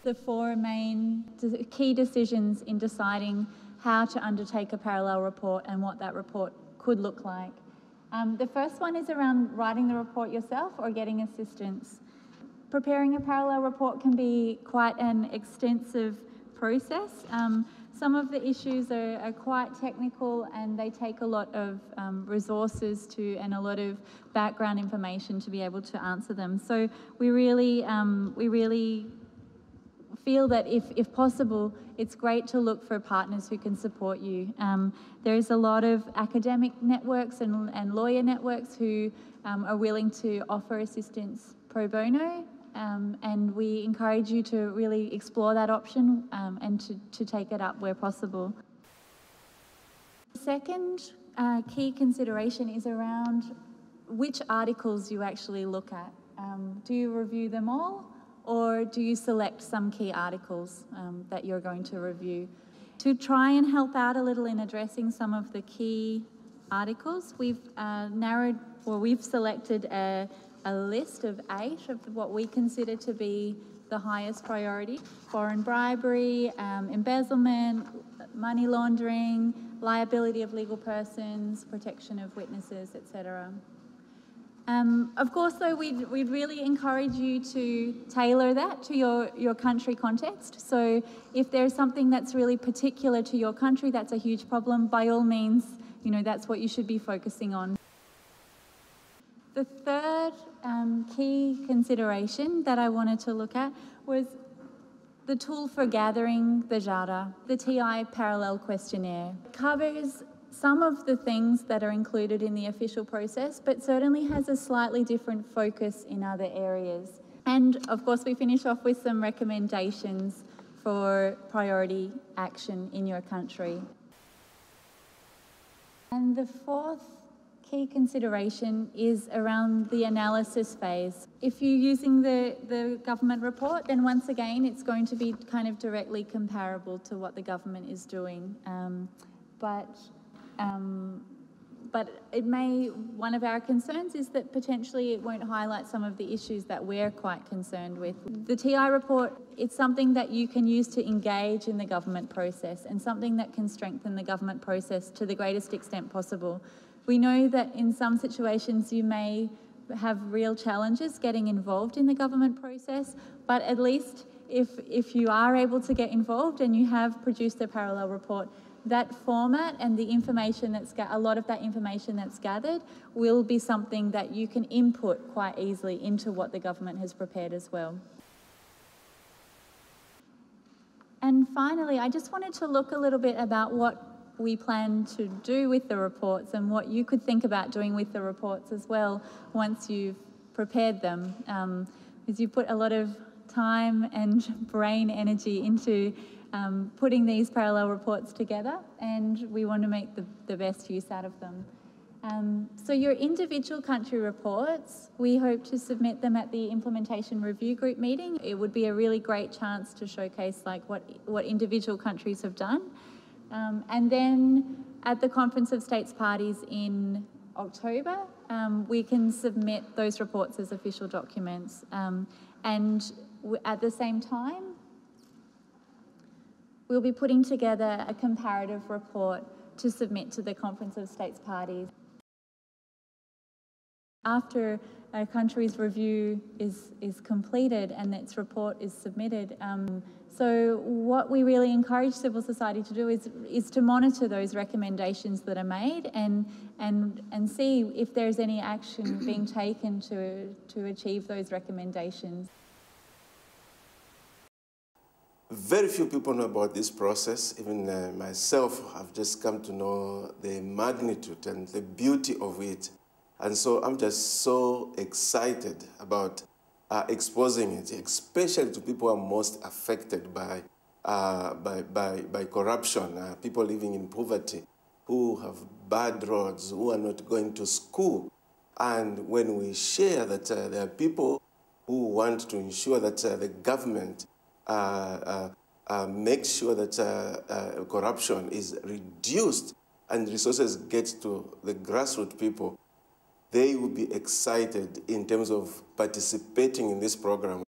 The four main key decisions in deciding how to undertake a parallel report and what that report could look like. The first one is around writing the report yourself or getting assistance. Preparing a parallel report can be quite an extensive process. Some of the issues are quite technical and they take a lot of resources and a lot of background information to be able to answer them. So we really feel that if possible, it's great to look for partners who can support you. There's a lot of academic networks and lawyer networks who are willing to offer assistance pro bono, and we encourage you to really explore that option and to take it up where possible. The second key consideration is around which articles you actually look at. Do you review them all? Or do you select some key articles that you're going to review? To try and help out a little in addressing some of the key articles, we've selected a list of 8 of what we consider to be the highest priority: foreign bribery, embezzlement, money laundering, liability of legal persons, protection of witnesses, etc. Of course, though, we'd really encourage you to tailor that to your country context. So if there's something that's really particular to your country, that's a huge problem, by all means, that's what you should be focusing on. The third key consideration that I wanted to look at was the tool for gathering the data. The TI Parallel Questionnaire covers some of the things that are included in the official process, but certainly has a slightly different focus in other areas. And of course, we finish off with some recommendations for priority action in your country. And the fourth key consideration is around the analysis phase. If you're using the government report, then once again, it's going to be kind of directly comparable to what the government is doing. But one of our concerns is that potentially it won't highlight some of the issues that we're quite concerned with. The TI report, it's something that you can use to engage in the government process and something that can strengthen the government process to the greatest extent possible. We know that in some situations you may have real challenges getting involved in the government process, but at least if you are able to get involved and you have produced a parallel report, that format and the information a lot of that information that's gathered will be something that you can input quite easily into what the government has prepared as well. And finally, I just wanted to look a little bit about what we plan to do with the reports and what you could think about doing with the reports as well once you've prepared them, because you put a lot of time and brain energy into putting these parallel reports together, and we want to make the best use out of them. So your individual country reports, we hope to submit them at the Implementation Review Group meeting. It would be a really great chance to showcase what individual countries have done. And then at the Conference of States Parties in October, we can submit those reports as official documents. And at the same time, we'll be putting together a comparative report to submit to the Conference of States Parties. After a country's review is completed and its report is submitted, so what we really encourage civil society to do is to monitor those recommendations that are made and see if there's any action being taken to achieve those recommendations. Very few people know about this process. Even myself, I've just come to know the magnitude and the beauty of it. And so I'm just so excited about exposing it, especially to people who are most affected by corruption, people living in poverty, who have bad roads, who are not going to school. And when we share that there are people who want to ensure that the government make sure that corruption is reduced and resources get to the grassroots people, they will be excited in terms of participating in this program.